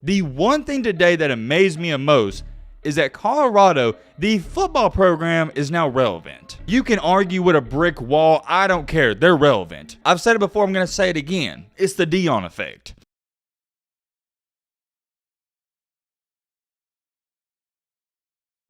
The one thing today that amazed me the most is that Colorado, the football program, is now relevant. You can argue with a brick wall, I don't care, they're relevant. I've said it before, I'm going to say it again. It's the Deion effect.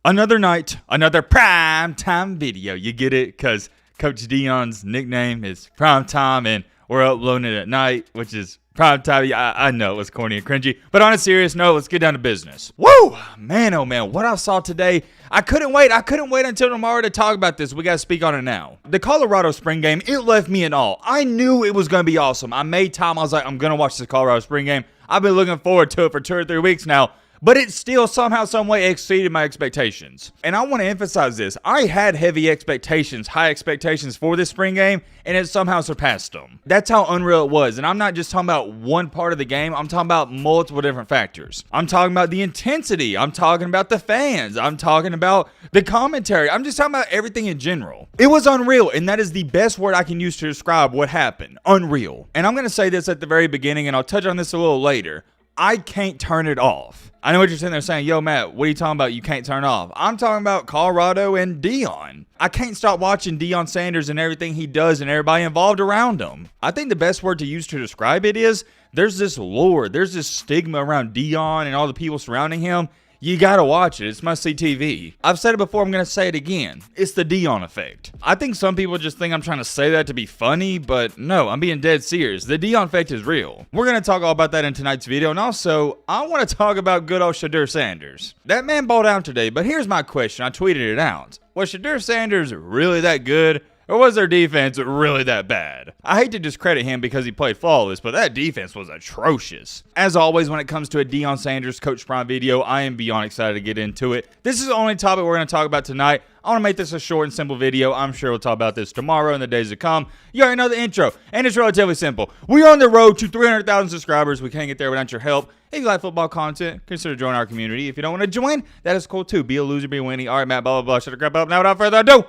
Another night, another prime time video. You get it? Because Coach Deion's nickname is Prime Time, and we're uploading it at night, which is prime time. I know it was corny and cringy, but on a serious note, let's get down to business. Woo! Man, oh man, what I saw today, I couldn't wait until tomorrow to talk about this. We got to speak on it now. The Colorado spring game, it left me in awe. I knew it was going to be awesome. I made time. I was like, I'm going to watch this Colorado spring game. I've been looking forward to it for 2 or 3 weeks now. But it still somehow, some way exceeded my expectations. And I want to emphasize this. I had heavy expectations, high expectations for this spring game, and it somehow surpassed them. That's how unreal it was. And I'm not just talking about one part of the game. I'm talking about multiple different factors. I'm talking about the intensity. I'm talking about the fans. I'm talking about the commentary. I'm just talking about everything in general. It was unreal, and that is the best word I can use to describe what happened. Unreal. And I'm going to say this at the very beginning, and I'll touch on this a little later. I can't turn it off. I know what you're sitting there saying, yo, Matt, what are you talking about? You can't turn it off. I'm talking about Colorado and Deion. I can't stop watching Deion Sanders and everything he does and everybody involved around him. I think the best word to use to describe it is there's this lore, there's this stigma around Deion and all the people surrounding him. You gotta watch it. It's must-see TV. I've said it before. I'm gonna say it again. It's the Deion effect. I think some people just think I'm trying to say that to be funny, but no, I'm being dead serious. The Deion effect is real. We're gonna talk all about that in tonight's video, and also, I want to talk about good old Shedeur Sanders. That man balled out today, but here's my question. I tweeted it out. Was Shedeur Sanders really that good? Or was their defense really that bad? I hate to discredit him because he played flawless, but that defense was atrocious. As always, when it comes to a Deion Sanders Coach Prime video, I am beyond excited to get into it. This is the only topic we're going to talk about tonight. I want to make this a short and simple video. I'm sure we'll talk about this tomorrow and the days to come. You already know the intro, and it's relatively simple. We're on the road to 300,000 subscribers. We can't get there without your help. If you like football content, consider joining our community. If you don't want to join, that is cool too. Be a loser, be a winnie. All right, Matt, blah, blah, blah. Shut the crap up. Now, without further ado,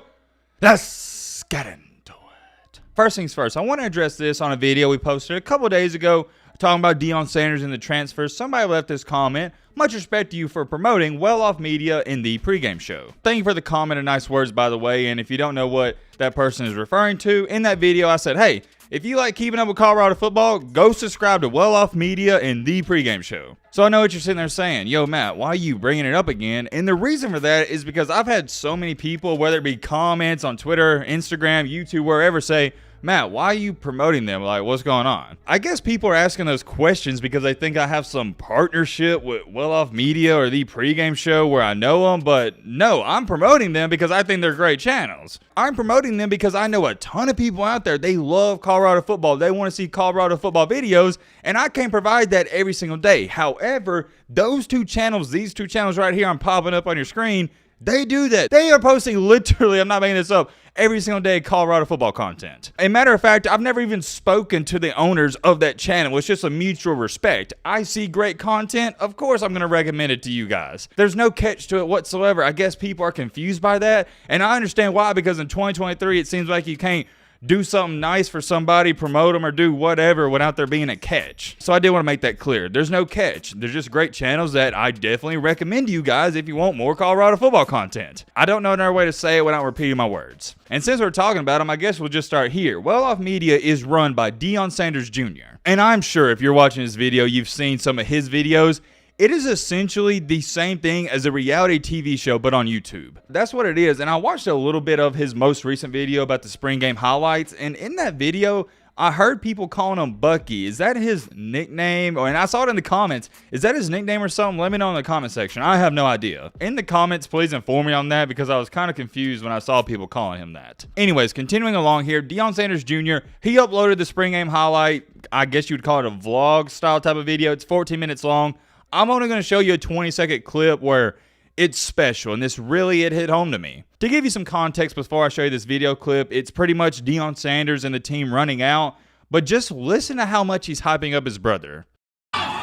let's get into it. First things first, I want to address this on a video we posted a couple days ago talking about Deion Sanders and the transfers. Somebody left this comment. Much respect to you for promoting well-off media in the pregame show. Thank you for the comment and nice words, by the way. And if you don't know what that person is referring to, in that video I said, hey, if you like keeping up with Colorado football, go subscribe to Well Off Media in the pregame show. So I know what you're sitting there saying, yo, Matt, why are you bringing it up again? And the reason for that is because I've had so many people, whether it be comments on Twitter, Instagram, YouTube, wherever, say, Matt, why are you promoting them? Like, what's going on? I guess people are asking those questions because they think I have some partnership with Well Off Media or the pregame show where I know them, but no, I'm promoting them because I think they're great channels. I'm promoting them because I know a ton of people out there, they love Colorado football. They want to see Colorado football videos, and I can't provide that every single day. However, those two channels, these two channels right here I'm popping up on your screen, they do that. They are posting literally, I'm not making this up, every single day Colorado football content. A matter of fact, I've never even spoken to the owners of that channel. It's just a mutual respect. I see great content. Of course, I'm going to recommend it to you guys. There's no catch to it whatsoever. I guess people are confused by that. And I understand why, because in 2023, it seems like you can't do something nice for somebody, promote them, or do whatever without there being a catch. So I did want to make that clear. There's no catch. There's just great channels that I definitely recommend to you guys if you want more Colorado football content. I don't know another way to say it without repeating my words. And since we're talking about them, I guess we'll just start here. Well Off Media is run by Deion Sanders Jr. And I'm sure if you're watching this video, you've seen some of his videos. It is essentially the same thing as a reality TV show, but on YouTube. That's what it is. And I watched a little bit of his most recent video about the spring game highlights. And in that video, I heard people calling him Bucky. Is that his nickname? And I saw it in the comments. Is that his nickname or something? Let me know in the comment section. I have no idea. In the comments, please inform me on that because I was kind of confused when I saw people calling him that. Anyways, continuing along here, Deion Sanders Jr., he uploaded the spring game highlight. I guess you would call it a vlog style type of video. It's 14 minutes long. I'm only going to show you a 20-second clip where it's special, and this really hit home to me. To give you some context before I show you this video clip, it's pretty much Deion Sanders and the team running out, but just listen to how much he's hyping up his brother. Turn it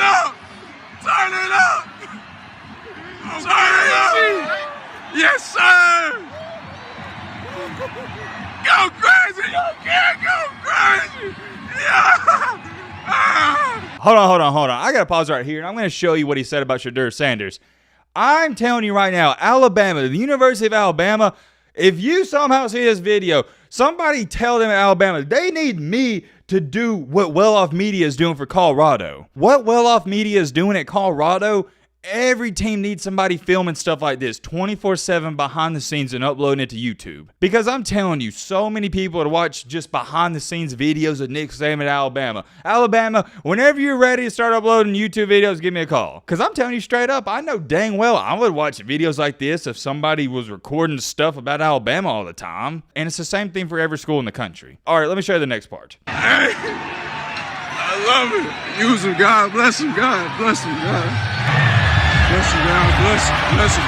up! Turn it up! Turn it up! Yes, sir! Go crazy! Hold on. I got to pause right here, and I'm going to show you what he said about Shedeur Sanders. I'm telling you right now, Alabama, the University of Alabama, if you somehow see this video, somebody tell them at Alabama, they need me to do what well-off media is doing for Colorado. What well-off media is doing at Colorado, every team needs somebody filming stuff like this 24/7 behind the scenes and uploading it to YouTube. Because I'm telling you, so many people to watch just behind the scenes videos of Nick Saban at Alabama. Alabama, whenever you're ready to start uploading YouTube videos, give me a call. Because I'm telling you straight up, I know dang well I would watch videos like this if somebody was recording stuff about Alabama all the time. And it's the same thing for every school in the country. All right, let me show you the next part. Hey, I love it. Use him, God bless him, God bless him, God. Bless him, God bless him.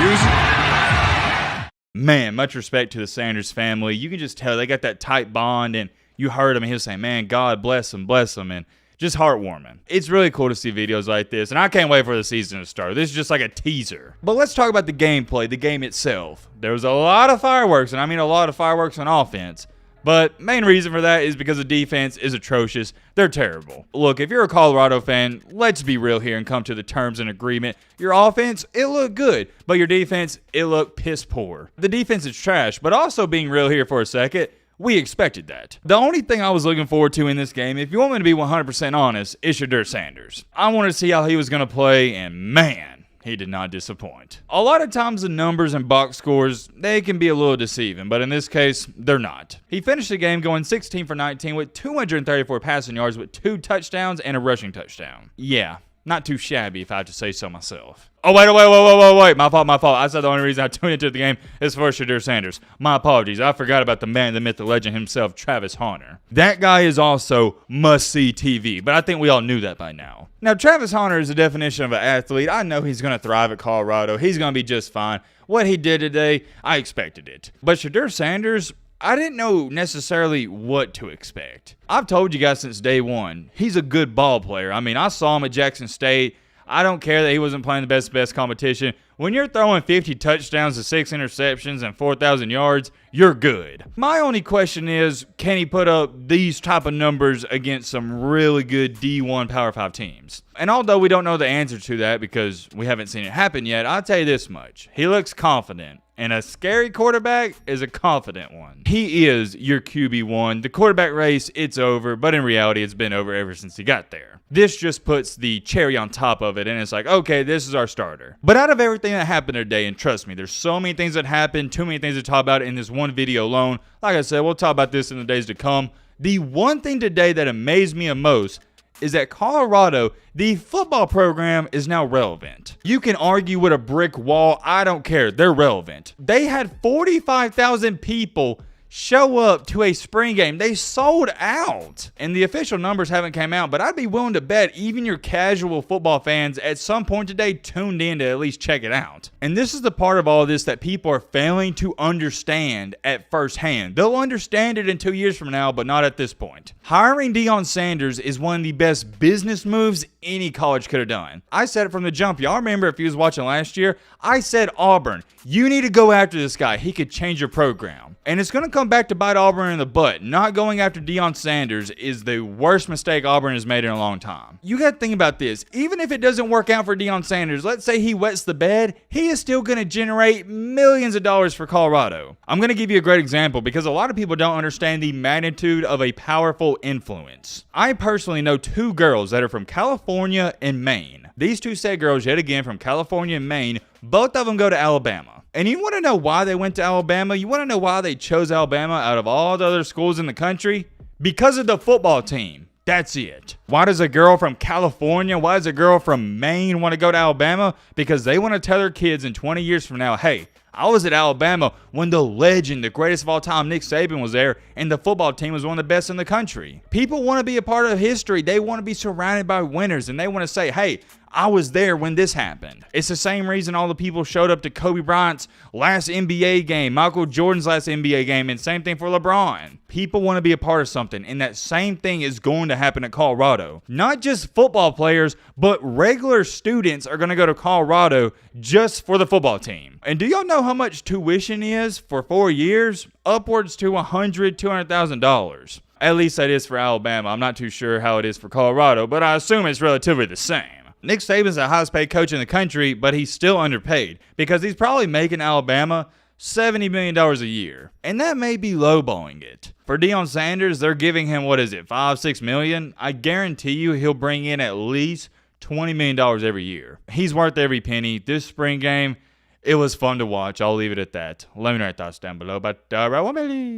Use him. Man, much respect to the Sanders family. You can just tell they got that tight bond, and you heard him and he was saying, man, God bless him, and just heartwarming. It's really cool to see videos like this, and I can't wait for the season to start. This is just like a teaser. But let's talk about the gameplay, the game itself. There was a lot of fireworks, and I mean a lot of fireworks on offense. But main reason for that is because the defense is atrocious. They're terrible. Look, if you're a Colorado fan, let's be real here and come to the terms and agreement. Your offense, it looked good, but your defense, it looked piss poor. The defense is trash, but also being real here for a second, we expected that. The only thing I was looking forward to in this game, if you want me to be 100% honest, is Shedeur Sanders. I wanted to see how he was going to play, and man, he did not disappoint. A lot of times the numbers and box scores, they can be a little deceiving, but in this case, they're not. He finished the game going 16 for 19 with 234 passing yards with 2 touchdowns and a rushing touchdown. Yeah, not too shabby if I have to say so myself. Oh, wait. My fault. I said the only reason I tuned into the game is for Shedeur Sanders. My apologies. I forgot about the man, the myth, the legend himself, Travis Hunter. That guy is also must-see TV, but I think we all knew that by now. Now, Travis Hunter is the definition of an athlete. I know he's going to thrive at Colorado. He's going to be just fine. What he did today, I expected it. But Shedeur Sanders, I didn't know necessarily what to expect. I've told you guys since day one, he's a good ball player. I mean, I saw him at Jackson State. I don't care that he wasn't playing the best competition. When you're throwing 50 touchdowns to 6 interceptions and 4,000 yards, you're good. My only question is, can he put up these type of numbers against some really good D1 Power 5 teams? And although we don't know the answer to that because we haven't seen it happen yet, I'll tell you this much. He looks confident. And a scary quarterback is a confident one. He is your QB1. The quarterback race, it's over, but in reality, it's been over ever since he got there. This just puts the cherry on top of it, and it's like, okay, this is our starter. But out of everything that happened today, and trust me, there's so many things that happened, too many things to talk about in this one video alone. Like I said, we'll talk about this in the days to come. The one thing today that amazed me the most is that Colorado, the football program, is now relevant. You can argue with a brick wall. I don't care. They're relevant. They had 45,000 people show up to a spring game. They sold out. And the official numbers haven't come out, but I'd be willing to bet even your casual football fans at some point today tuned in to at least check it out. And this is the part of all this that people are failing to understand at first hand. They'll understand it in 2 years from now, but not at this point. Hiring Deion Sanders is one of the best business moves any college could have done. I said it from the jump. Y'all remember if you was watching last year, I said Auburn, you need to go after this guy. He could change your program. And it's going to come back to bite Auburn in the butt. Not going after Deion Sanders is the worst mistake Auburn has made in a long time. You got to think about this. Even if it doesn't work out for Deion Sanders, let's say he wets the bed, he is still going to generate millions of dollars for Colorado. I'm going to give you a great example because a lot of people don't understand the magnitude of a powerful influence. I personally know 2 girls that are from California and Maine. These 2 said girls, yet again, from California and Maine, both of them go to Alabama. And you want to know why they went to Alabama? You want to know why they chose Alabama out of all the other schools in the country? Because of the football team. That's it. Why does a girl from California, why does a girl from Maine want to go to Alabama? Because they want to tell their kids in 20 years from now, hey, I was at Alabama when the legend, the greatest of all time, Nick Saban was there, and the football team was one of the best in the country. People want to be a part of history. They want to be surrounded by winners, and they want to say, hey, I was there when this happened. It's the same reason all the people showed up to Kobe Bryant's last NBA game, Michael Jordan's last NBA game, and same thing for LeBron. People want to be a part of something, and that same thing is going to happen at Colorado. Not just football players, but regular students are going to go to Colorado just for the football team. And do y'all know how much tuition is for 4 years? Upwards to $200,000. At least that is for Alabama. I'm not too sure how it is for Colorado, but I assume it's relatively the same. Nick Saban's the highest paid coach in the country, but he's still underpaid because he's probably making Alabama $70 million a year. And that may be lowballing it. For Deion Sanders, they're giving him, $5-6 million? I guarantee you he'll bring in at least $20 million every year. He's worth every penny. This spring game, it was fun to watch. I'll leave it at that. Let me know your thoughts down below. But